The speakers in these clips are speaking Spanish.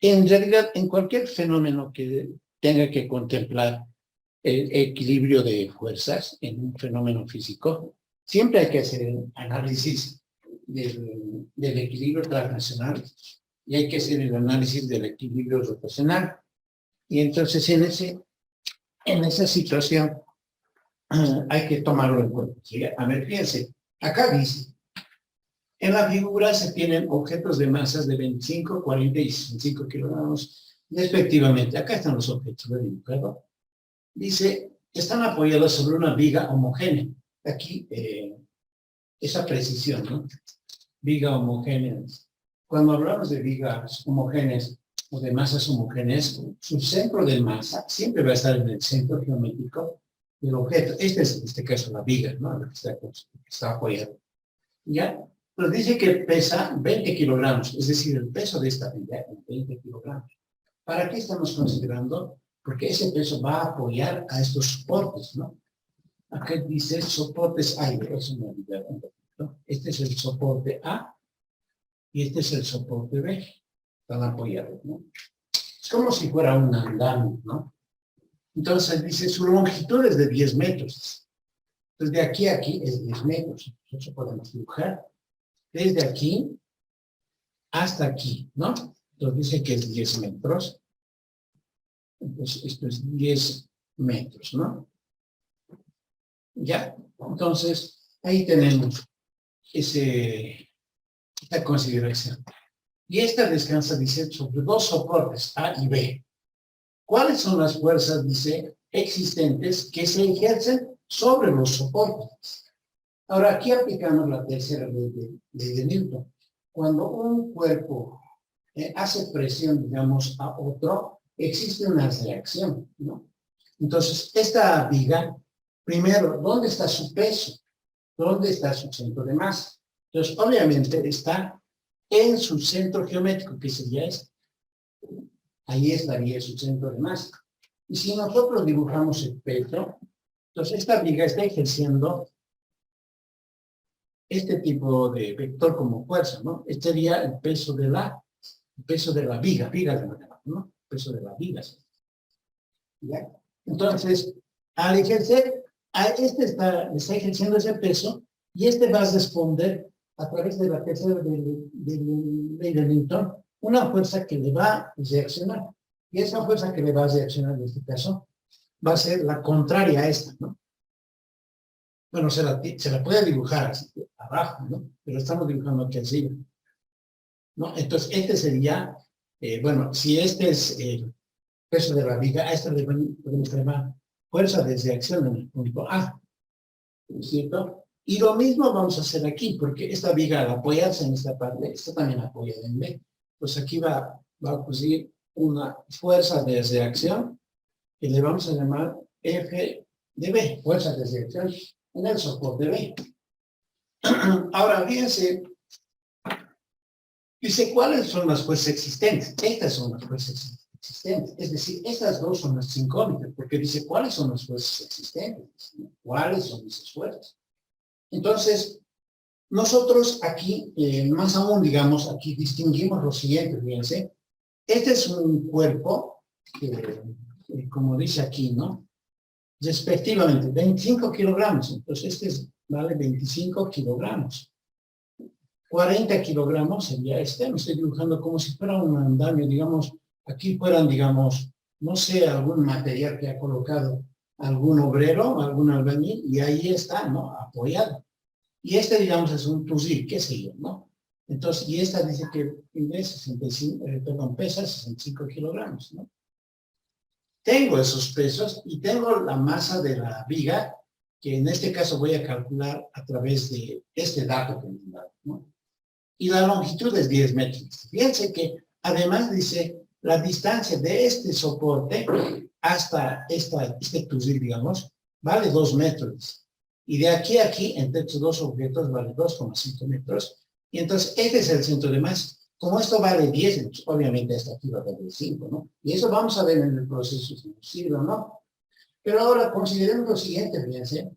En realidad, en cualquier fenómeno que tenga que contemplar el equilibrio de fuerzas en un fenómeno físico, siempre hay que hacer el análisis del equilibrio transnacional y hay que hacer el análisis del equilibrio rotacional. Y entonces en esa situación hay que tomarlo en cuenta. ¿Sí? A ver, fíjense, acá dice, en la figura se tienen objetos de masas de 25, 40 y 65 kilogramos respectivamente. Acá están los objetos de dibujado. Dice, están apoyados sobre una viga homogénea. Aquí, esa precisión, ¿no? Viga homogénea. Cuando hablamos de vigas homogéneas o de masas homogéneas, su centro de masa siempre va a estar en el centro geométrico del objeto. Este es, en este caso, la viga, ¿no? La que está apoyada. ¿Ya? Nos dice que pesa 20 kilogramos, es decir, el peso de esta viga es 20 kilogramos. ¿Para qué estamos considerando? Porque ese peso va a apoyar a estos soportes, ¿no? Acá dice soportes aire, eso me olvidé, ¿no? Este es el soporte A y este es el soporte B. Están apoyados, ¿no? Es como si fuera un andamio, ¿no? Entonces dice, su longitud es de 10 metros. Entonces de aquí a aquí es 10 metros. Nosotros podemos dibujar desde aquí hasta aquí, ¿no? Entonces dice que es 10 metros. Entonces esto es 10 metros, ¿no? Ya, entonces ahí tenemos esta consideración. Y esta descansa, dice, sobre dos soportes, A y B. ¿Cuáles son las fuerzas, dice, existentes que se ejercen sobre los soportes? Ahora, aquí aplicamos la tercera ley de Newton. Cuando un cuerpo hace presión, digamos, a otro, existe una reacción, ¿no? Entonces, esta viga, primero, ¿dónde está su peso? ¿Dónde está su centro de masa? Entonces, obviamente, está en su centro geométrico, que sería este. Ahí estaría su centro de masa. Y si nosotros dibujamos el peso, entonces esta viga está ejerciendo este tipo de vector como fuerza, ¿no? Este sería el peso de la viga de la, ¿no? El peso de la viga. ¿Ya? Entonces, al ejercer, este está ejerciendo ese peso y este va a responder a través de la tercera ley de Newton una fuerza que le va a reaccionar. Y esa fuerza que le va a reaccionar en este caso va a ser la contraria a esta, ¿no? Bueno, se la puede dibujar así, abajo, ¿no? Pero estamos dibujando aquí arriba, ¿no? Entonces, este sería, bueno, si este es el peso de la viga, a esta le podemos llamar fuerza de reacción en el punto A, ¿no es cierto? Y lo mismo vamos a hacer aquí, porque esta viga al apoyarse en esta parte, esta también apoya en B. Pues aquí va a ocurrir una fuerza de reacción que le vamos a llamar F de B, fuerza de reacción en el soporte B. Ahora, fíjense, dice, ¿cuáles son las fuerzas existentes? Estas son las fuerzas existentes. Es decir, estas dos son las incógnitas, porque dice, ¿cuáles son las fuerzas existentes? ¿Cuáles son esas fuerzas? Entonces, nosotros aquí, más aún, digamos, aquí distinguimos lo siguiente, fíjense. Este es un cuerpo, como dice aquí, ¿no? Respectivamente, 25 kilogramos. Entonces, vale 25 kilogramos. 40 kilogramos sería me estoy dibujando como si fuera un andamio, digamos, aquí fueran, digamos, no sé, algún material que ha colocado algún obrero, algún albañil, y ahí está, ¿no? Apoyado. Y digamos, es un fusil, qué sé yo, ¿no? Entonces, y esta dice que pesa 65 kilogramos, ¿no? Tengo esos pesos y tengo la masa de la viga, que en este caso voy a calcular a través de este dato que me han dado, ¿no? Y la longitud es 10 metros. Fíjense que además dice la distancia de este soporte hasta este fusil, digamos, vale 2 metros. Y de aquí a aquí, entre estos dos objetos, vale 2,5 metros. Y entonces, este es el centro de masa. Como esto vale 10 metros, obviamente esta aquí va a valer 5, ¿no? Y eso vamos a ver en el proceso, si nos sirve o no. Pero ahora consideremos lo siguiente, fíjense.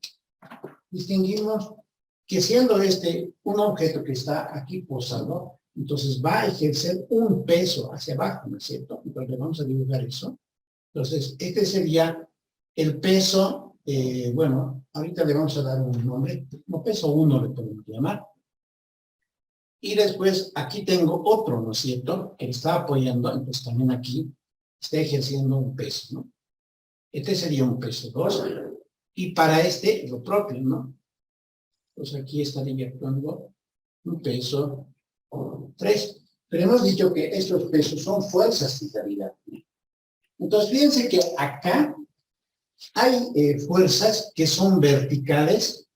Distinguimos que siendo un objeto que está aquí posado, Entonces va a ejercer un peso hacia abajo, ¿no es cierto? Entonces vamos a dibujar eso. Entonces, este sería el peso, bueno, ahorita le vamos a dar un nombre, como peso 1 le podemos llamar. Y después aquí tengo otro, ¿no es cierto? Que está apoyando, entonces también aquí está ejerciendo un peso, ¿no? Este sería un peso 2. Y para este, lo propio, ¿no? Pues aquí estaría actuando un peso 3. Pero hemos dicho que estos pesos son fuerzas de gravedad. Entonces, fíjense que acá hay fuerzas que son verticales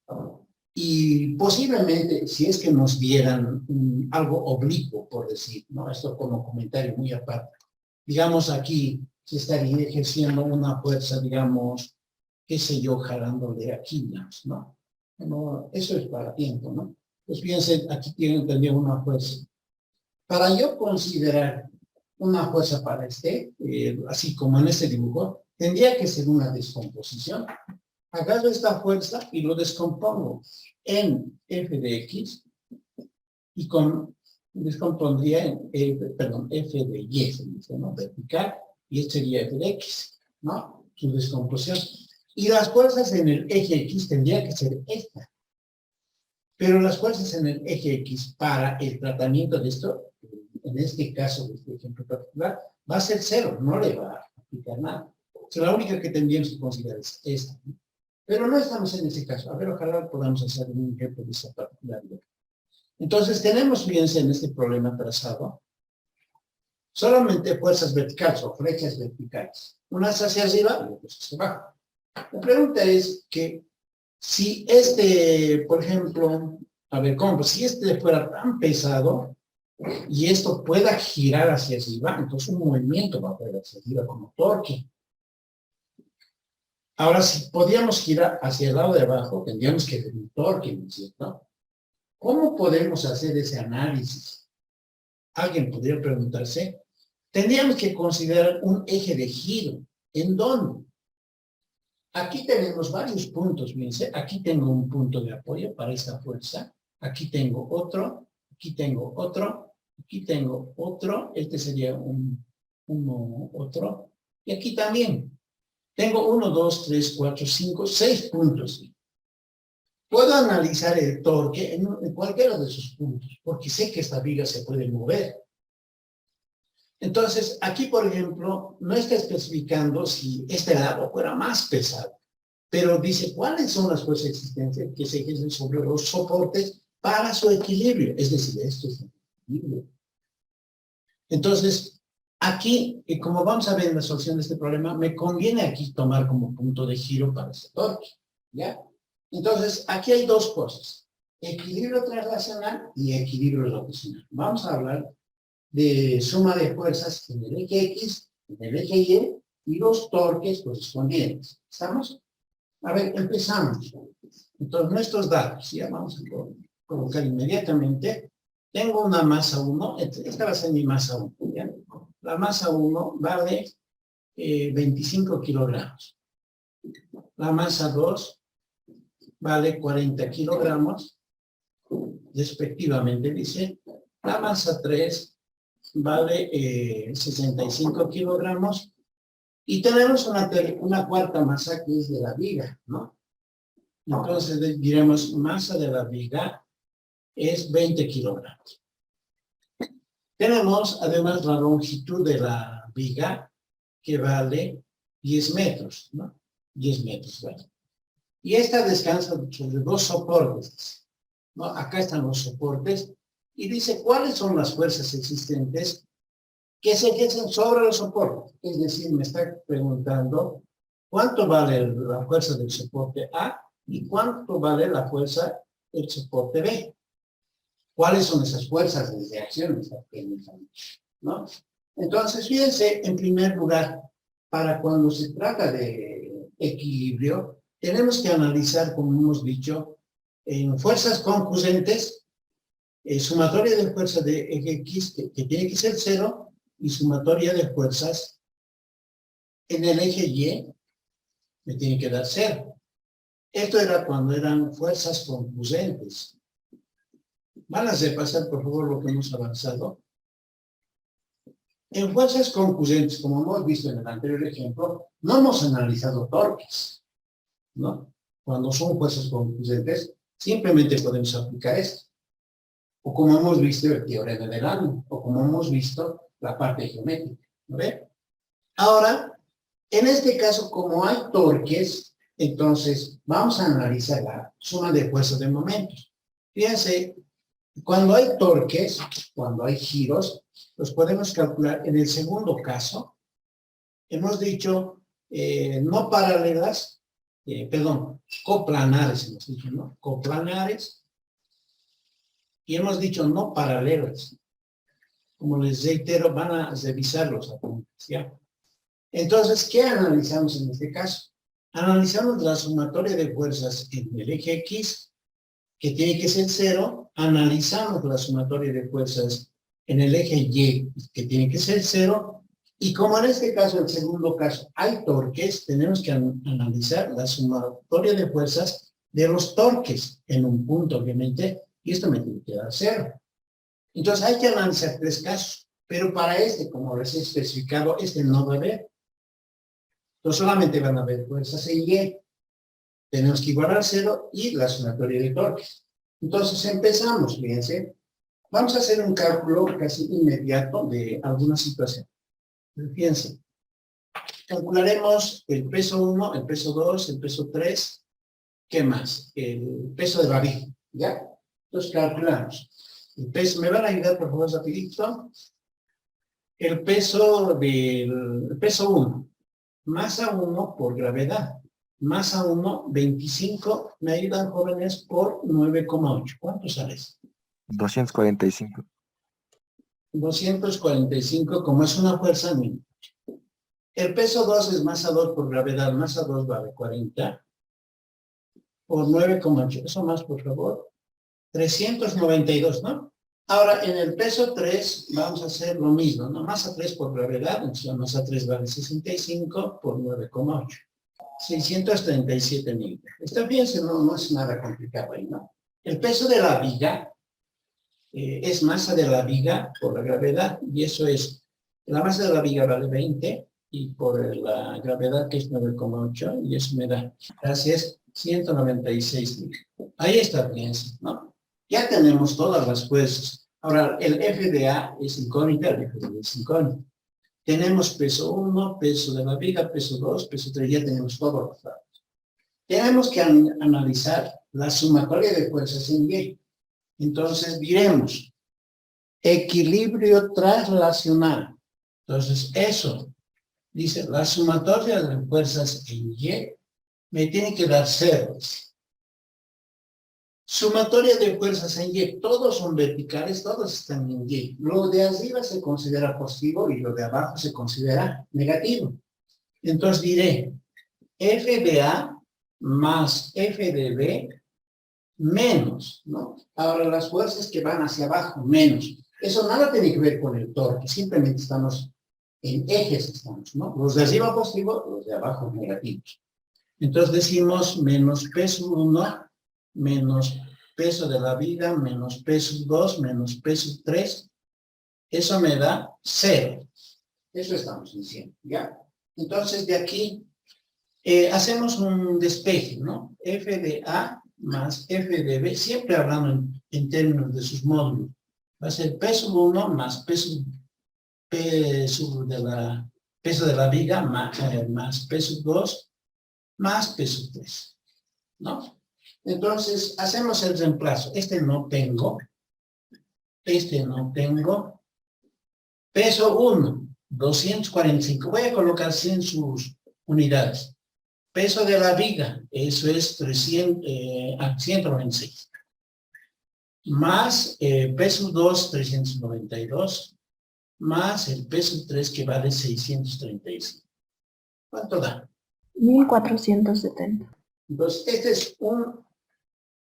y posiblemente, si es que nos dieran algo oblicuo, por decir, ¿no? Esto como comentario muy aparte. Digamos, aquí se estaría ejerciendo una fuerza, digamos, qué sé yo, jalándole aquí, ¿no? Bueno, eso es para tiempo, ¿no? Pues fíjense, aquí tienen también una fuerza. Para yo considerar una fuerza para así como en este dibujo, tendría que ser una descomposición. Agarro esta fuerza y lo descompongo en f de x y descompondría en f de y, se dice, ¿no? Vertical, y este sería f de x, ¿no? Su descomposición. Y las fuerzas en el eje x tendría que ser esta. Pero las fuerzas en el eje x para el tratamiento de esto, en este caso, de este ejemplo particular, va a ser 0, no le va a aplicar nada. O sea, la única que tendríamos que considerar es esta, ¿no? Pero no estamos en ese caso. A ver, ojalá podamos hacer un ejemplo de esa particularidad. Entonces, tenemos, fíjense, en este problema trazado, solamente fuerzas verticales o flechas verticales. Unas hacia arriba y otras hacia abajo. La pregunta es que si por ejemplo, a ver, ¿cómo? Si fuera tan pesado y esto pueda girar hacia arriba, entonces un movimiento va a poder hacia arriba como torque. Ahora, si podíamos girar hacia el lado de abajo, tendríamos que ver un torque, ¿no es cierto? ¿Cómo podemos hacer ese análisis? Alguien podría preguntarse. Tendríamos que considerar un eje de giro. ¿En dónde? Aquí tenemos varios puntos, fíjense. Aquí tengo un punto de apoyo para esta fuerza. Aquí tengo otro. Aquí tengo otro. Aquí tengo otro. Este sería otro. Y aquí también. Tengo 1, 2, 3, 4, 5, 6 puntos. Puedo analizar el torque en cualquiera de esos puntos, porque sé que esta viga se puede mover. Entonces, aquí, por ejemplo, no está especificando si este lado fuera más pesado, pero dice cuáles son las fuerzas existentes que se ejercen sobre los soportes para su equilibrio. Es decir, esto es el equilibrio. Entonces, aquí, como vamos a ver en la solución de este problema, me conviene aquí tomar como punto de giro para ese torque, ¿ya? Entonces, aquí hay dos cosas, equilibrio translacional y equilibrio rotacional. Vamos a hablar de suma de fuerzas en el eje X, en el eje Y, y los torques correspondientes. ¿Estamos? A ver, empezamos. Entonces, nuestros datos, ya vamos a colocar inmediatamente. Tengo una masa 1, esta va a ser mi masa 1, ¿ya? La masa 1 vale 25 kilogramos. La masa 2 vale 40 kilogramos, respectivamente, dice. La masa 3 vale 65 kilogramos. Y tenemos una cuarta masa que es de la viga, ¿no? Entonces diremos, masa de la viga es 20 kilogramos. Tenemos además la longitud de la viga que vale 10 metros, ¿no? 10 metros, ¿vale? Y esta descansa sobre dos soportes, ¿no? Acá están los soportes y dice cuáles son las fuerzas existentes que se ejercen sobre los soportes. Es decir, me está preguntando cuánto vale la fuerza del soporte A y cuánto vale la fuerza del soporte B. ¿Cuáles son esas fuerzas de reacción? ¿No? Entonces, fíjense, en primer lugar, para cuando se trata de equilibrio, tenemos que analizar, como hemos dicho, en fuerzas concurrentes, sumatoria de fuerzas de eje X, que tiene que ser 0, y sumatoria de fuerzas en el eje Y, me tiene que dar 0. Esto era cuando eran fuerzas concurrentes. van a repasar, por favor, lo que hemos avanzado. En fuerzas concurrentes, como hemos visto en el anterior ejemplo, no hemos analizado torques, ¿no? Cuando son fuerzas concurrentes, simplemente podemos aplicar esto. O como hemos visto el teorema del ángulo, o como hemos visto la parte geométrica, ¿no ve? Ahora, en este caso, como hay torques, entonces vamos a analizar la suma de fuerzas de momentos. Fíjense, cuando hay torques, cuando hay giros, los podemos calcular en el segundo caso. Hemos dicho no paralelas, coplanares, hemos dicho, ¿no? Coplanares. Y hemos dicho no paralelas. Como les reitero, van a revisar los apuntes, ¿ya? Entonces, ¿qué analizamos en este caso? Analizamos la sumatoria de fuerzas en el eje X, que tiene que ser 0. Analizamos la sumatoria de fuerzas en el eje Y, que tiene que ser 0. Y como en este caso, el segundo caso, hay torques, tenemos que analizar la sumatoria de fuerzas de los torques en un punto, obviamente, y esto me tiene que dar 0. Entonces hay que analizar 3 casos, pero para este, como les he especificado, este no va a haber. Entonces solamente van a haber fuerzas en Y. Tenemos que igualar 0 y la sumatoria de torques. Entonces empezamos, fíjense. Vamos a hacer un cálculo casi inmediato de alguna situación. Fíjense. Calcularemos el peso 1, el peso 2, el peso 3. ¿Qué más? El peso de la viga, ¿ya? Entonces calculamos. El peso, ¿me van a ayudar por favor rapidito? El peso 1. Masa 1 por gravedad. Masa 1, 25. ¿Me ayudan, jóvenes? Por 9,8. ¿Cuánto sale? 245. 245, como es una fuerza mínima. El peso 2 es masa 2 por gravedad. Masa 2 vale 40 por 9,8. Eso más, por favor. 392, ¿no? Ahora, en el peso 3 vamos a hacer lo mismo, ¿no? Masa 3 por gravedad, entonces la masa 3 vale 65 por 9,8. 637 newtons. Está bien, no es nada complicado ahí, ¿no? El peso de la viga es masa de la viga por la gravedad, y eso es, la masa de la viga vale 20, y por la gravedad que es 9,8, y eso me da, gracias, 196 newtons. Ahí está bien, ¿no? Ya tenemos todas las fuerzas. Ahora, el FDA es incógnita, el FDA es incógnita. Tenemos peso 1, peso de la viga, peso 2, peso 3, ya tenemos todos los datos. Tenemos que analizar la sumatoria de fuerzas en Y. Entonces, diremos, equilibrio traslacional. Entonces, eso, dice, la sumatoria de fuerzas en Y me tiene que dar 0. Sumatoria de fuerzas en Y, todos son verticales, todos están en Y. Lo de arriba se considera positivo y lo de abajo se considera negativo. Entonces diré, F de A más F de B menos, ¿no? Ahora las fuerzas que van hacia abajo, menos. Eso nada tiene que ver con el torque, simplemente estamos en ejes, ¿no? Los de arriba positivos, los de abajo negativos. Entonces decimos menos peso 1 menos peso de la viga, menos peso 2, menos peso 3, eso me da 0. Eso estamos diciendo, ¿ya? Entonces, de aquí, hacemos un despeje, ¿no? F de A más F de B, siempre hablando en términos de sus módulos. Va a ser peso 1 más peso de la viga, más peso 2, más peso 3, ¿no? Entonces, hacemos el reemplazo. Este no tengo. Peso 1, 245. Voy a colocar 100 sus unidades. Peso de la viga, eso es 196. Más peso 2, 392. Más el peso 3 que vale 635. ¿Cuánto da? 1470. Entonces, esta es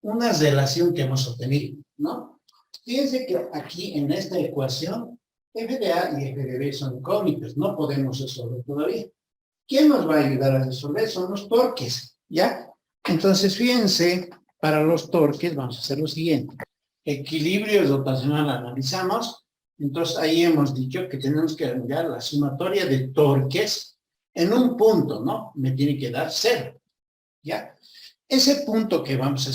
una relación que hemos obtenido, ¿no? Fíjense que aquí en esta ecuación, F de A y F de B son incógnitas, no podemos resolver todavía. ¿Quién nos va a ayudar a resolver? Son los torques, ¿ya? Entonces, fíjense, para los torques vamos a hacer lo siguiente. equilibrio rotacional analizamos, entonces ahí hemos dicho que tenemos que hallar la sumatoria de torques en un punto, ¿no? Me tiene que dar 0, ¿ya? Ese punto que vamos a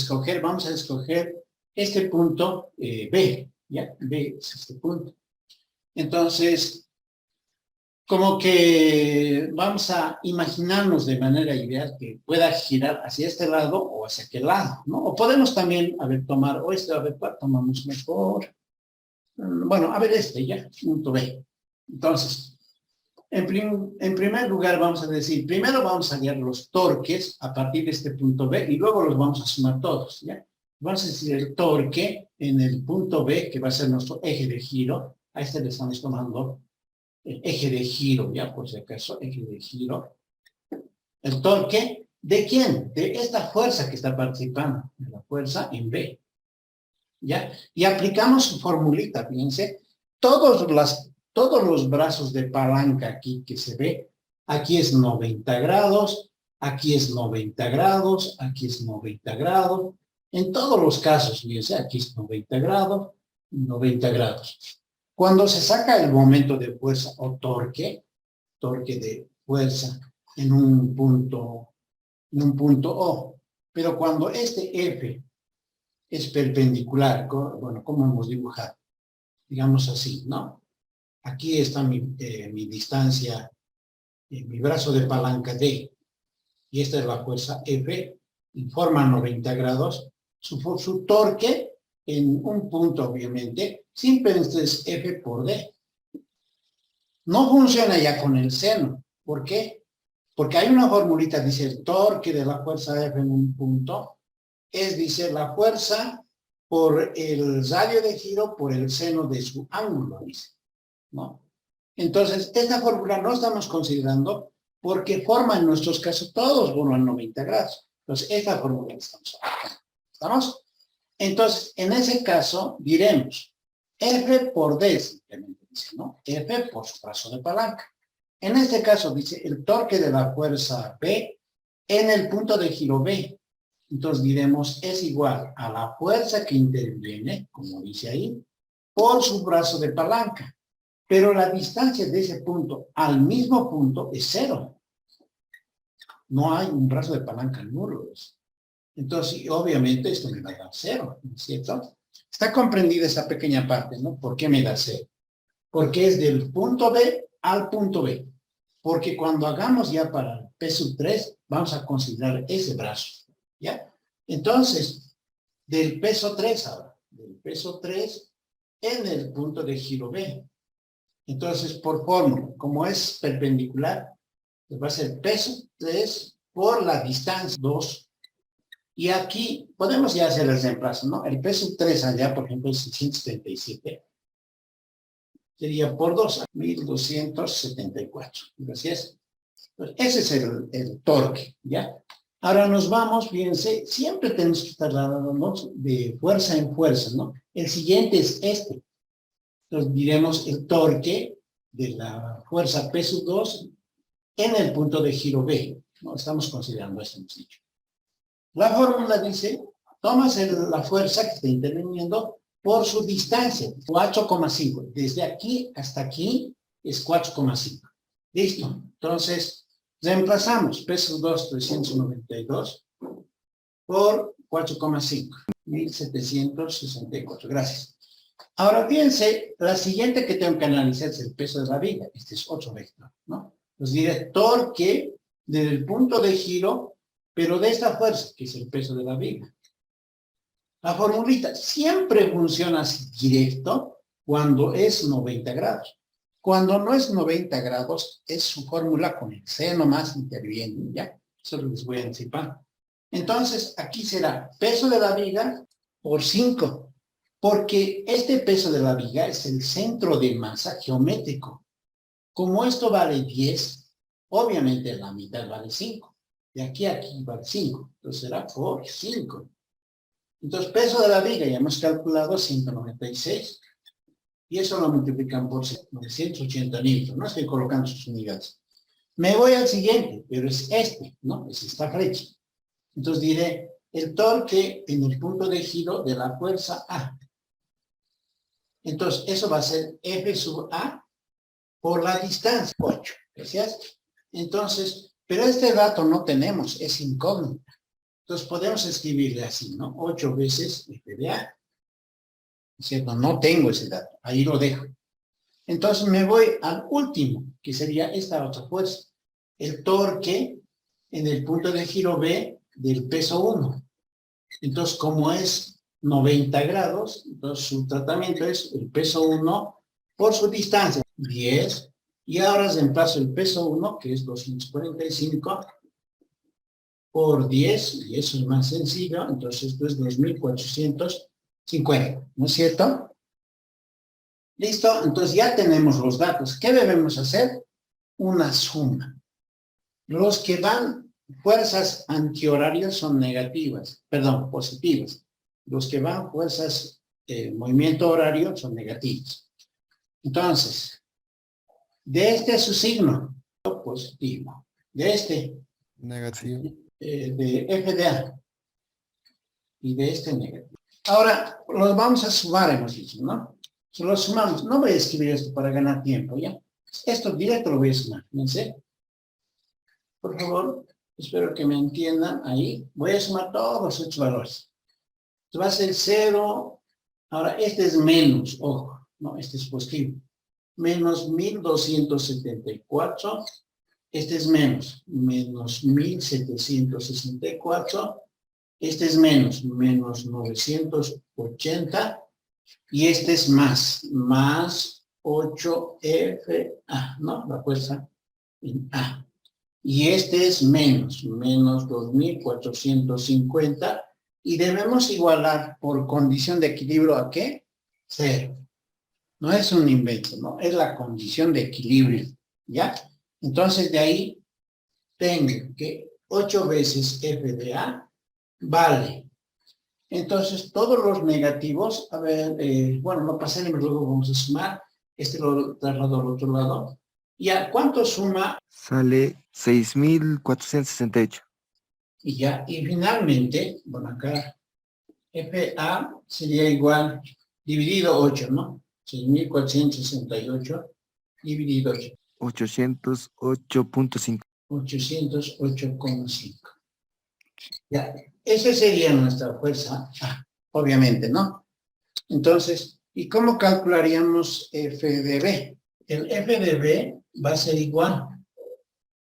escoger este punto B, ¿ya? B es este punto. Entonces, como que vamos a imaginarnos de manera ideal que pueda girar hacia este lado o hacia aquel lado, ¿no? O podemos también, tomar, o a ver, ¿cuál tomamos mejor? Bueno, a ver ya, punto B. Entonces, en primer lugar vamos a decir, primero vamos a hallar los torques a partir de este punto B y luego los vamos a sumar todos, ¿ya? Vamos a decir el torque en el punto B, que va a ser nuestro eje de giro. A este le estamos tomando el eje de giro, ya por si acaso, eje de giro. El torque, ¿de quién? De esta fuerza que está participando, de la fuerza en B. ¿Ya? Y aplicamos su formulita, fíjense, todos los brazos de palanca aquí que se ve, aquí es 90 grados, aquí es 90 grados, aquí es 90 grados, en todos los casos, fíjense, aquí es 90 grados, 90 grados. Cuando se saca el momento de fuerza o torque de fuerza en un punto O, pero cuando este F es perpendicular, bueno, ¿cómo hemos dibujado? Digamos así, ¿no? Aquí está mi distancia, mi brazo de palanca D, y esta es la fuerza F, y forma 90 grados, su torque en un punto, obviamente, siempre es F por D. No funciona ya con el seno. ¿Por qué? Porque hay una formulita, dice el torque de la fuerza F en un punto, dice, la fuerza por el radio de giro por el seno de su ángulo, dice, ¿no? Entonces, esta fórmula no estamos considerando porque forma en nuestros casos todos, bueno, a 90 grados. Entonces, esta fórmula estamos aplicando. ¿Estamos? Entonces, en ese caso, diremos F por D, simplemente dice, ¿no? F por su brazo de palanca. En este caso, dice, el torque de la fuerza B en el punto de giro B. Entonces diremos, es igual a la fuerza que interviene, como dice ahí, por su brazo de palanca. Pero la distancia de ese punto al mismo punto es 0. No hay un brazo de palanca nulo. Entonces, obviamente, esto me va a dar 0, ¿no es cierto? Está comprendida esa pequeña parte, ¿no? ¿Por qué me da 0? Porque es del punto B al punto B. Porque cuando hagamos ya para el P3, vamos a considerar ese brazo. ¿Ya? Entonces, del peso 3 ahora, del peso 3 en el punto de giro B. Entonces, por fórmula, como es perpendicular, pues va a ser peso 3 por la distancia 2. Y aquí podemos ya hacer el reemplazo, ¿no? El peso 3 allá, por ejemplo, es 637. Sería por 2, 1274. Gracias. Pues ese es el torque, ¿ya? Ahora nos vamos, fíjense, siempre tenemos que estar dándonos de fuerza en fuerza, ¿no? El siguiente es este. Entonces diremos el torque de la fuerza peso 2 en el punto de giro B, ¿no? Estamos considerando esto, hemos dicho. La fórmula dice, tomas la fuerza que está interviniendo por su distancia, 4,5. Desde aquí hasta aquí es 4,5. Listo. Entonces, reemplazamos peso 2, 392 por 4,5, 1764. Gracias. Ahora, fíjense, la siguiente que tengo que analizar es el peso de la viga. Este es otro vector, ¿no? Entonces diré torque del punto de giro, pero de esta fuerza, que es el peso de la viga. La formulita siempre funciona así directo cuando es 90 grados. Cuando no es 90 grados, es su fórmula con el seno más interviene, ¿ya? Eso les voy a anticipar. Entonces, aquí será peso de la viga por 5, porque este peso de la viga es el centro de masa geométrico. Como esto vale 10, obviamente la mitad vale 5. De aquí a aquí vale 5. Entonces será por 5. Entonces, peso de la viga, ya hemos calculado 196. Y eso lo multiplican por 980 newton. No estoy colocando sus unidades. Me voy al siguiente, pero es este, ¿no? Es esta flecha. Entonces diré, el torque en el punto de giro de la fuerza A. Entonces, eso va a ser F sub A por la distancia, 8. ¿Gracias? Entonces, pero este dato no tenemos, es incógnita. Entonces, podemos escribirle así, ¿no? 8 veces F de A. ¿Cierto? No tengo ese dato, ahí lo dejo. Entonces, me voy al último, que sería esta otra fuerza. El torque en el punto de giro B del peso 1. Entonces, como es 90 grados, entonces su tratamiento es el peso 1 por su distancia, 10, y ahora reemplazo el peso 1, que es 245, por 10, y eso es más sencillo, entonces esto es 2450, ¿no es cierto? ¿Listo? Entonces ya tenemos los datos. ¿Qué debemos hacer? Una suma. Los que van, fuerzas antihorarias son negativas, perdón, positivas. Los que van fuerzas movimiento horario son negativas. Entonces, de este su signo, positivo. De este, Negativo. de F de A. Y de este negativo. Ahora, los vamos a sumar, hemos dicho, ¿no? Si los sumamos, no voy a escribir esto para ganar tiempo, ¿ya? Esto directo lo voy a sumar, fíjense. Por favor, espero que me entiendan ahí. Voy a sumar todos estos valores. Esto va a ser 0. Ahora, este es menos, ojo, no, este es positivo. Menos 1274. Este es menos 1764. Este es menos 980. Y este es más 8FA, ¿no? La fuerza en A. Y este es menos 2450. Y debemos igualar por condición de equilibrio ¿a qué? 0. No es un invento, ¿no? Es la condición de equilibrio, ¿ya? Entonces de ahí tengo que 8 veces F de A vale. Entonces todos los negativos, a ver, bueno, no pasaremos, luego vamos a sumar. Este lo traslado al otro lado. ¿Ya cuánto suma? Sale 6468. Y ya, y finalmente, bueno, acá FA sería igual, dividido 8, ¿no? 6468 dividido 8. 808.5. 808,5. Ya, esa sería nuestra fuerza A, obviamente, ¿no? Entonces, ¿y cómo calcularíamos F de B? El F de B va a ser igual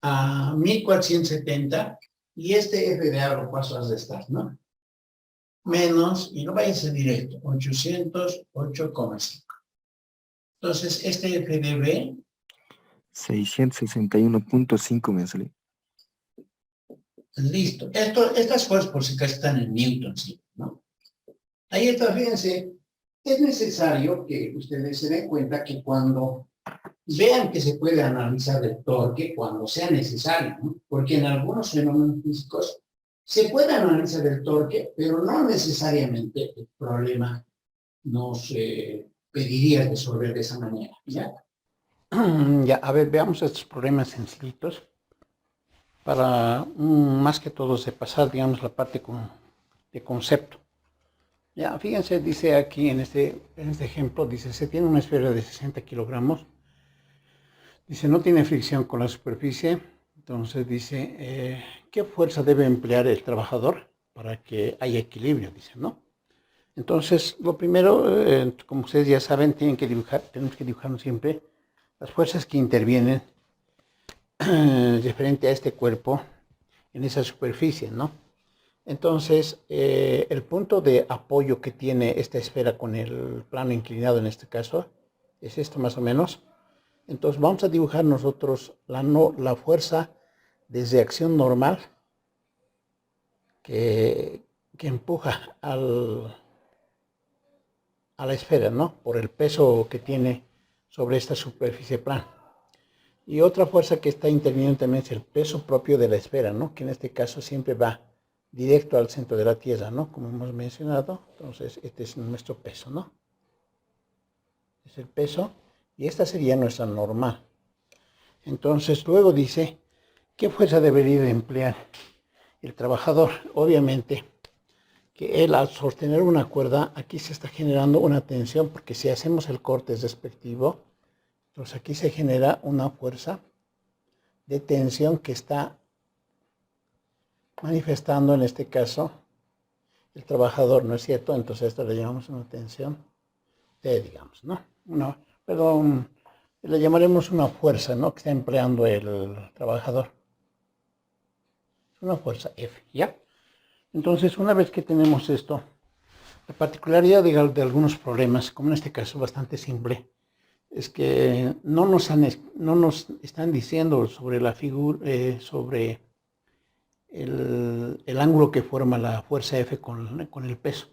a 1470 y este F de A lo paso a restar, ¿no? Menos, y no vaya a ser directo, 808,5. Entonces, este F de B 661.5 me sale. listo. Estas fuerzas por si acaso están en Newton, ¿sí? ¿No? Ahí está, fíjense, es necesario que ustedes se den cuenta que cuando vean que se puede analizar el torque, cuando sea necesario, ¿no? Porque en algunos fenómenos físicos se puede analizar el torque, pero no necesariamente el problema nos pediría resolver de esa manera, ¿ya? Ya, a ver, veamos estos problemas sencillitos para más que todo pasar, digamos, la parte de concepto. Ya, fíjense, dice aquí en este ejemplo, dice, se tiene una esfera de 60 kilogramos, dice, no tiene fricción con la superficie, entonces dice, ¿qué fuerza debe emplear el trabajador para que haya equilibrio? Dice, ¿no? Entonces, lo primero, como ustedes ya saben, tenemos que dibujar siempre las fuerzas que intervienen referente a este cuerpo en esa superficie, ¿no? Entonces, el punto de apoyo que tiene esta esfera con el plano inclinado en este caso, es esto más o menos. Entonces, vamos a dibujar nosotros la fuerza desde acción normal que empuja a la esfera, ¿no? Por el peso que tiene sobre esta superficie plana. Y otra fuerza que está interviniendo también es el peso propio de la esfera, ¿no? Que en este caso siempre va directo al centro de la Tierra, ¿no? Como hemos mencionado, entonces este es nuestro peso, ¿no? Es el peso y esta sería nuestra normal. Entonces luego dice, ¿qué fuerza debería emplear el trabajador? Obviamente que él al sostener una cuerda, aquí se está generando una tensión, porque si hacemos el corte respectivo, entonces aquí se genera una fuerza de tensión que está manifestando en este caso el trabajador, ¿no es cierto? Entonces esto le llamamos una tensión T, digamos, ¿no? Perdón, le llamaremos una fuerza, ¿no? Que está empleando el trabajador. Es una fuerza F, ¿ya? Entonces, una vez que tenemos esto, la particularidad de algunos problemas, como en este caso bastante simple, es que no nos están diciendo sobre la figura, sobre el ángulo que forma la fuerza F con el peso.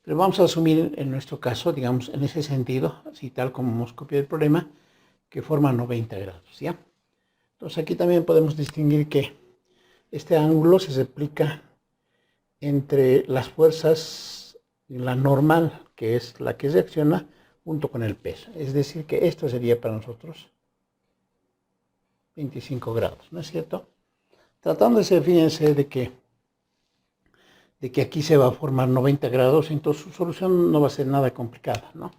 Pero vamos a asumir en nuestro caso, digamos, en ese sentido, así tal como hemos copiado el problema, que forma 90 grados, ¿ya? Entonces aquí también podemos distinguir que este ángulo se replica entre las fuerzas, la normal, que es la que reacciona, junto con el peso. Es decir, que esto sería para nosotros 25 grados, ¿no es cierto? Tratándose, fíjense, de que aquí se va a formar 90 grados, entonces su solución no va a ser nada complicada, ¿no?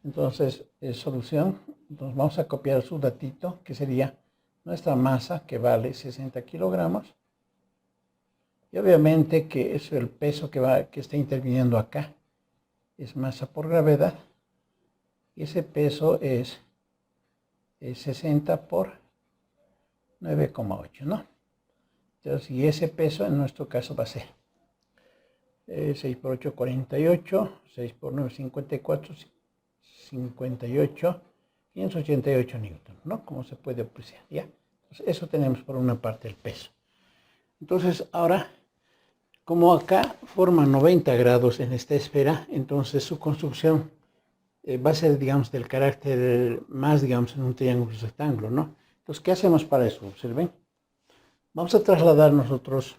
Entonces, solución, entonces vamos a copiar su datito, que sería nuestra masa, que vale 60 kilogramos. Y obviamente que es el peso que está interviniendo acá, es masa por gravedad. Y ese peso es 60 por 9,8, ¿no? Entonces, y ese peso en nuestro caso va a ser 6 por 8, 48, 6 por 9, 54, 58, 588 newton, ¿no? Como se puede apreciar, ¿ya? Entonces, eso tenemos por una parte el peso. Entonces, ahora, como acá forma 90 grados en esta esfera, entonces su construcción va a ser, digamos, del carácter más, digamos, en un triángulo rectángulo, ¿no? Entonces, ¿qué hacemos para eso? Observen. Vamos a trasladar nosotros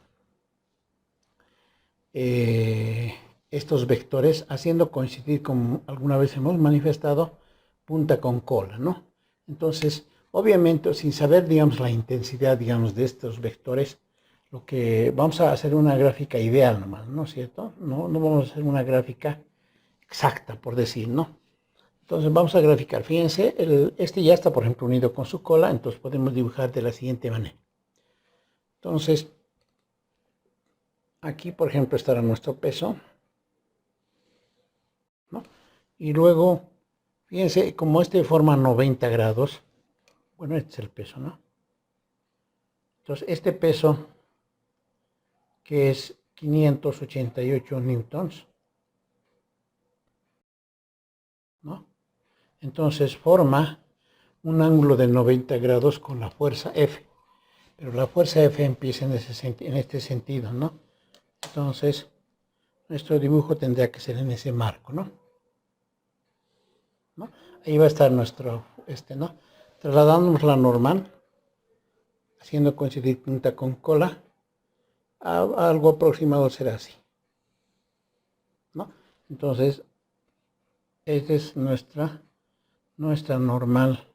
estos vectores haciendo coincidir, como alguna vez hemos manifestado, punta con cola, ¿no? Entonces, obviamente, sin saber, digamos, la intensidad, digamos, de estos vectores, lo que vamos a hacer una gráfica ideal nomás, ¿no es cierto? No vamos a hacer una gráfica exacta, por decir, ¿no? Entonces vamos a graficar. Fíjense, este ya está, por ejemplo, unido con su cola, entonces podemos dibujar de la siguiente manera. Entonces, aquí, por ejemplo, estará nuestro peso, ¿no? Y luego, fíjense, como este forma 90 grados, bueno, este es el peso, ¿no? Entonces, este peso, que es 588 newtons, ¿no? Entonces forma un ángulo de 90 grados con la fuerza F. Pero la fuerza F empieza en este sentido, ¿no? Entonces, nuestro dibujo tendría que ser en ese marco, ¿no? Ahí va a estar nuestro, ¿no? Trasladamos la normal, haciendo coincidir punta con cola, a algo aproximado será así, ¿no? Entonces, esta es nuestra normal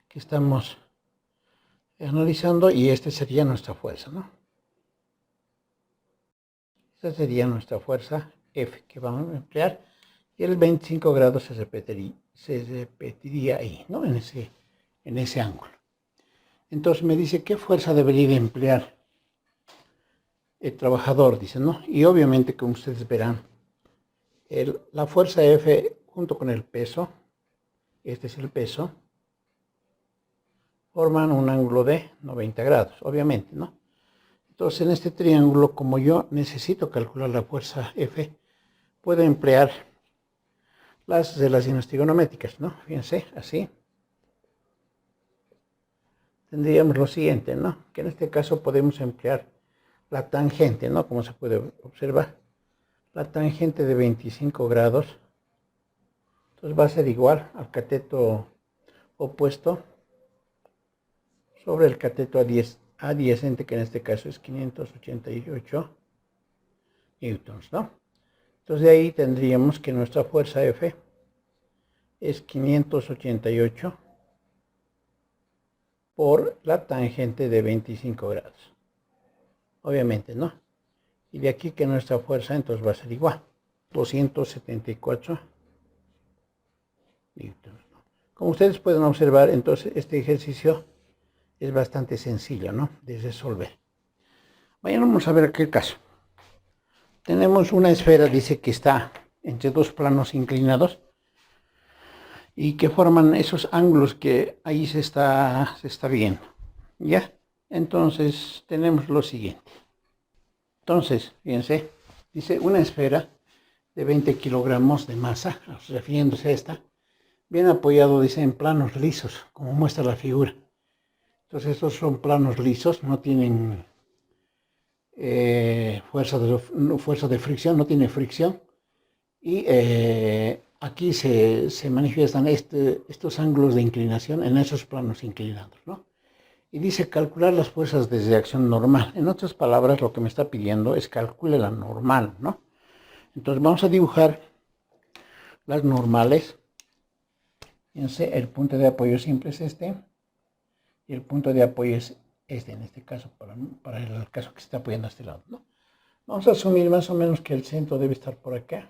que estamos analizando, y esta sería nuestra fuerza, ¿no? Esta sería nuestra fuerza F que vamos a emplear, y el 25 grados se repetiría ahí, ¿no? En ese ángulo. Entonces me dice qué fuerza debería de emplear el trabajador, dice, ¿no? Y obviamente, como ustedes verán, la fuerza F junto con el peso, este es el peso, forman un ángulo de 90 grados, obviamente, ¿no? Entonces, en este triángulo, como yo necesito calcular la fuerza F, puedo emplear las relaciones trigonométricas, ¿no? Fíjense, así. Tendríamos lo siguiente, ¿no? Que en este caso podemos emplear la tangente, ¿no? Como se puede observar, la tangente de 25 grados. Entonces va a ser igual al cateto opuesto sobre el cateto adyacente, que en este caso es 588 newtons, ¿no? Entonces de ahí tendríamos que nuestra fuerza F es 588 por la tangente de 25 grados. Obviamente, ¿no? Y de aquí que nuestra fuerza entonces va a ser igual. 274 newtons. Como ustedes pueden observar, entonces este ejercicio es bastante sencillo, ¿no? De resolver. Vamos a ver aquel caso. Tenemos una esfera, dice que está entre dos planos inclinados y que forman esos ángulos que ahí se está viendo. ¿Ya? Entonces tenemos lo siguiente. Entonces, fíjense, dice una esfera de 20 kilogramos de masa, refiriéndose a esta, bien apoyado, dice, en planos lisos, como muestra la figura. Entonces estos son planos lisos, no tienen fuerza de fricción, no tiene fricción. Y aquí se manifiestan estos ángulos de inclinación en esos planos inclinados, ¿no? Y dice calcular las fuerzas de reacción normal. En otras palabras, lo que me está pidiendo es calcule la normal, ¿no? Entonces vamos a dibujar las normales. Fíjense, el punto de apoyo simple es este. Y el punto de apoyo es este, en este caso, para el caso que se está apoyando a este lado, ¿no? Vamos a asumir más o menos que el centro debe estar por acá,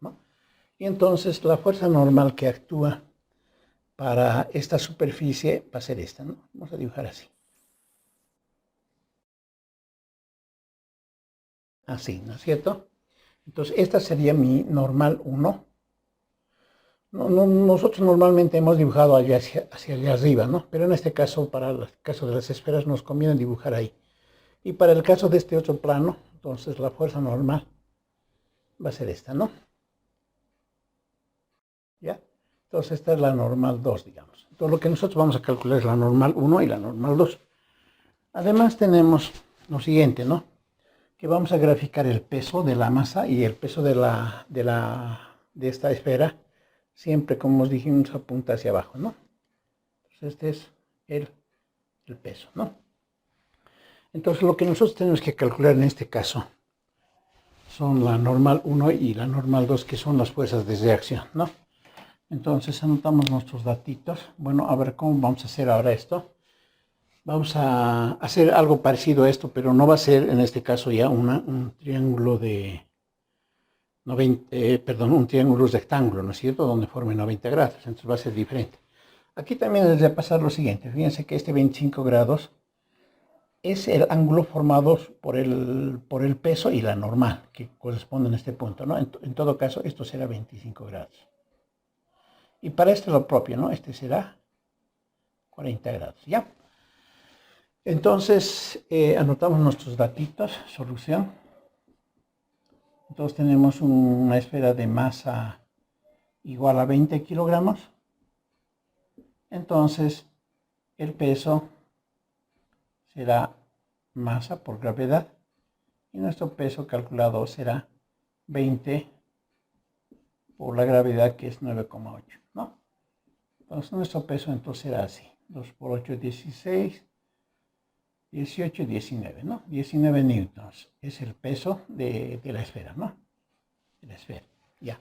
¿no? Y entonces la fuerza normal que actúa para esta superficie va a ser esta, ¿no? Vamos a dibujar así. Así, ¿no es cierto? Entonces esta sería mi normal 1. Nosotros normalmente hemos dibujado hacia allá arriba, ¿no? Pero en este caso, para el caso de las esferas, nos conviene dibujar ahí. Y para el caso de este otro plano, entonces la fuerza normal va a ser esta, ¿no? ¿Ya? Entonces esta es la normal 2, digamos. Entonces lo que nosotros vamos a calcular es la normal 1 y la normal 2. Además tenemos lo siguiente, ¿no? Que vamos a graficar el peso de la masa y el peso de esta esfera. Siempre, como os dijimos, apunta hacia abajo, ¿no? Entonces este es el peso, ¿no? Entonces lo que nosotros tenemos que calcular en este caso son la normal 1 y la normal 2, que son las fuerzas de reacción, ¿no? Entonces anotamos nuestros datitos. Bueno, a ver cómo vamos a hacer ahora esto. Vamos a hacer algo parecido a esto, pero no va a ser en este caso ya un triángulo de 90, un triángulo rectángulo, ¿no es cierto? Donde forme 90 grados, entonces va a ser diferente. Aquí también les voy a pasar lo siguiente. Fíjense que este 25 grados es el ángulo formado por el peso y la normal, que corresponden a este punto, ¿no? En todo caso, esto será 25 grados. Y para este lo propio, ¿no? Este será 40 grados, ¿ya? Entonces, anotamos nuestros datitos, solución. Entonces tenemos una esfera de masa igual a 20 kilogramos. Entonces, el peso será masa por gravedad. Y nuestro peso calculado será 20 por la gravedad, que es 9,8, ¿no? Entonces nuestro peso entonces será así. 2 por 8 es 16. 18 y 19, ¿no? 19 newtons es el peso de la esfera, ¿no? De la esfera, ya.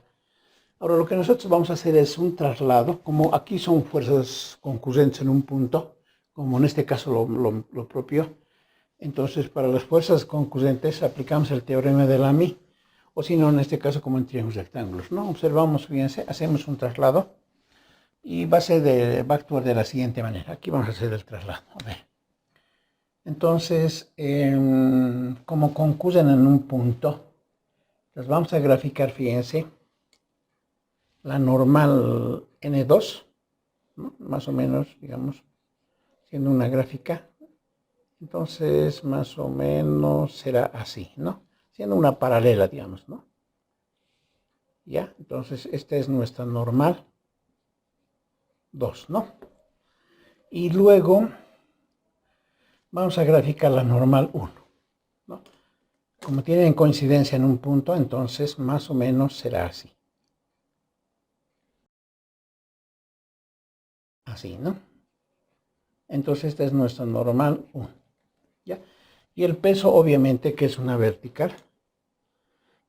Ahora lo que nosotros vamos a hacer es un traslado, como aquí son fuerzas concurrentes en un punto, como en este caso lo propio. Entonces para las fuerzas concurrentes aplicamos el teorema de Lamy, o si no, en este caso como en triángulos rectángulos, ¿no? Observamos, fíjense, hacemos un traslado y va a actuar de la siguiente manera. Aquí vamos a hacer el traslado, a ver. Entonces, como concurren en un punto, los vamos a graficar, fíjense, la normal N2, ¿no? Más o menos, digamos, siendo una gráfica. Entonces, más o menos será así, ¿no? Siendo una paralela, digamos, ¿no? Ya, entonces, esta es nuestra normal 2, ¿no? Y luego vamos a graficar la normal 1, ¿no? Como tienen coincidencia en un punto, entonces más o menos será así. Así, ¿no? Entonces esta es nuestra normal 1, ¿ya? Y el peso, obviamente, que es una vertical,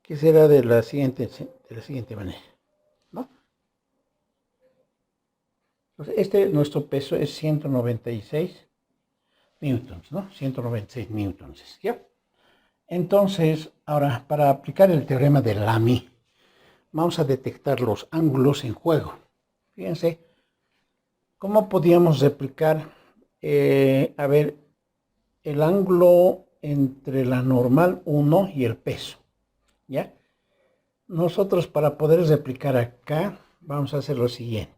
que será de la siguiente manera, ¿no? Entonces nuestro peso es 196 newtons, ¿no? 196 newtons, ¿ya? Entonces, ahora, para aplicar el teorema de Lamy, vamos a detectar los ángulos en juego. Fíjense, ¿cómo podíamos replicar, a ver, el ángulo entre la normal 1 y el peso? ¿Ya? Nosotros, para poder replicar acá, vamos a hacer lo siguiente.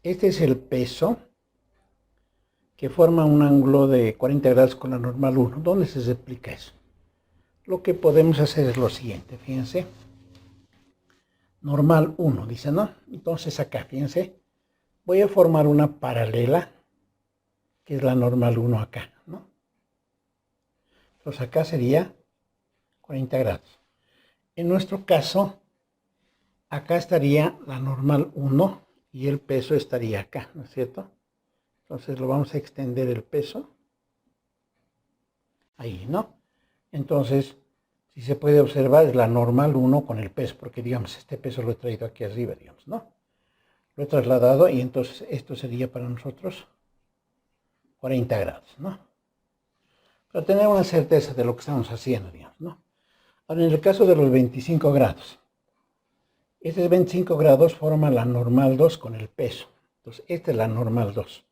Este es el peso, que forma un ángulo de 40 grados con la normal 1. ¿Dónde se replica eso? Lo que podemos hacer es lo siguiente, fíjense. Normal 1, dice, ¿no? Entonces acá, fíjense, voy a formar una paralela, que es la normal 1 acá, ¿no? Entonces acá sería 40 grados. En nuestro caso, acá estaría la normal 1 y el peso estaría acá, ¿no es cierto? Entonces lo vamos a extender el peso. Ahí, ¿no? Entonces, si se puede observar, es la normal 1 con el peso, porque digamos, este peso lo he traído aquí arriba, digamos, ¿no? Lo he trasladado y entonces esto sería para nosotros 40 grados, ¿no? Para tener una certeza de lo que estamos haciendo, digamos, ¿no? Ahora, en el caso de los 25 grados, este 25 grados forma la normal 2 con el peso. Entonces, esta es la normal 2.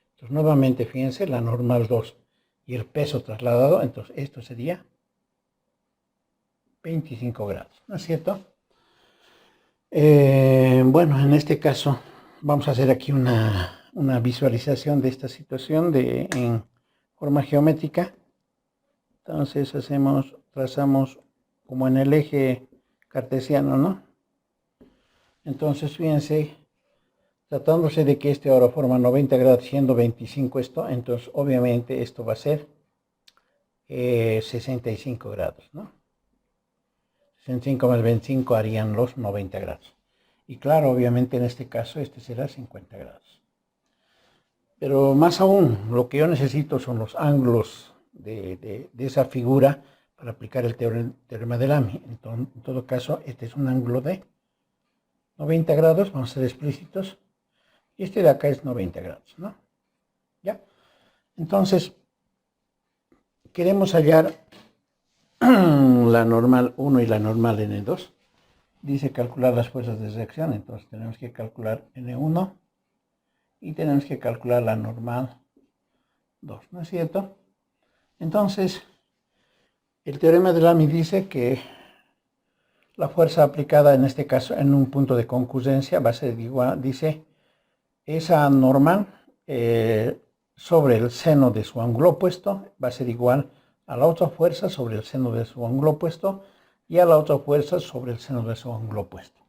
Entonces, nuevamente, fíjense, la normal 2 y el peso trasladado, entonces esto sería 25 grados, ¿no es cierto? Bueno, en este caso vamos a hacer aquí una visualización de esta situación en forma geométrica. Entonces trazamos como en el eje cartesiano, ¿no? Entonces fíjense, tratándose de que este ahora forma 90 grados siendo 25 esto, entonces obviamente esto va a ser 65 grados, ¿no? 65 más 25 harían los 90 grados. Y claro, obviamente en este caso este será 50 grados. Pero más aún, lo que yo necesito son los ángulos de esa figura para aplicar el teorema de Lamy. En todo caso, este es un ángulo de 90 grados, vamos a ser explícitos. Y este de acá es 90 grados, ¿no? ¿Ya? Entonces, queremos hallar la normal 1 y la normal N2. Dice calcular las fuerzas de reacción, entonces tenemos que calcular N1 y tenemos que calcular la normal 2, ¿no es cierto? Entonces, el teorema de Lamy dice que la fuerza aplicada en este caso en un punto de concurrencia va a ser igual, dice, esa normal sobre el seno de su ángulo opuesto va a ser igual a la otra fuerza sobre el seno de su ángulo opuesto y a la otra fuerza sobre el seno de su ángulo opuesto.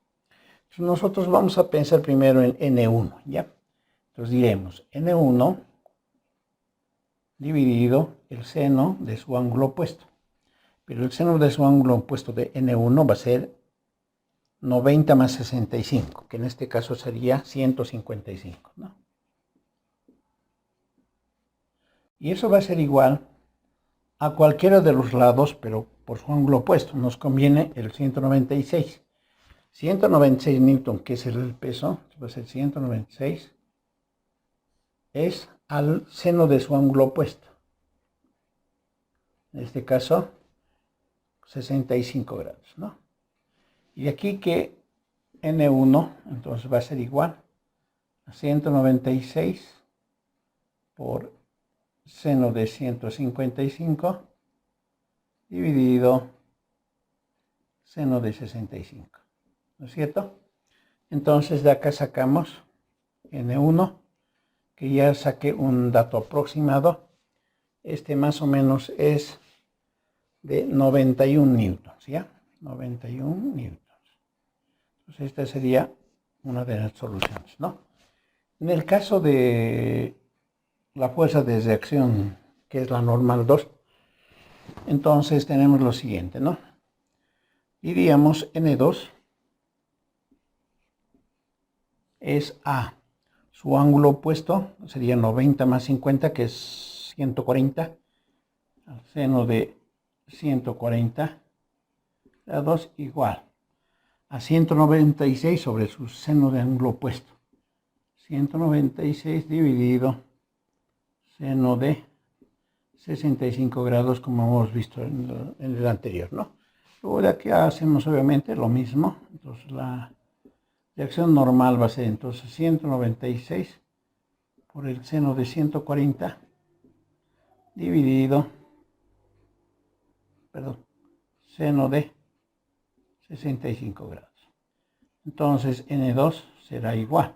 Entonces nosotros vamos a pensar primero en N1, ¿ya? Entonces diremos N1 dividido el seno de su ángulo opuesto. Pero el seno de su ángulo opuesto de N1 va a ser 90 más 65, que en este caso sería 155, ¿no? Y eso va a ser igual a cualquiera de los lados, pero por su ángulo opuesto. Nos conviene el 196. 196 newton, que es el peso, va a ser 196, es al seno de su ángulo opuesto. En este caso, 65 grados, ¿no? Y de aquí que N1, entonces va a ser igual a 196 por seno de 155 dividido seno de 65, ¿no es cierto? Entonces de acá sacamos N1, que ya saqué un dato aproximado. Este más o menos es de 91 newtons, ¿ya? 91 newtons. Entonces esta sería una de las soluciones, ¿no? En el caso de la fuerza de reacción, que es la normal 2, entonces tenemos lo siguiente, ¿no? Diríamos N2 es a su ángulo opuesto, sería 90 más 50, que es 140, al seno de 140 grados igual a 196 sobre su seno de ángulo opuesto. 196 dividido seno de 65 grados como hemos visto en el anterior, ¿no? Luego de aquí hacemos obviamente lo mismo. Entonces la reacción normal va a ser entonces 196 por el seno de 140 dividido, perdón, seno de 65 grados. Entonces N2 será igual.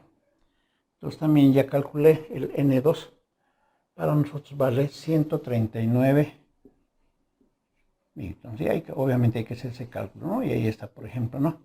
Entonces también ya calculé el N2. Para nosotros vale 139 newtons. Y obviamente hay que hacer ese cálculo, ¿no? Y ahí está, por ejemplo, ¿no?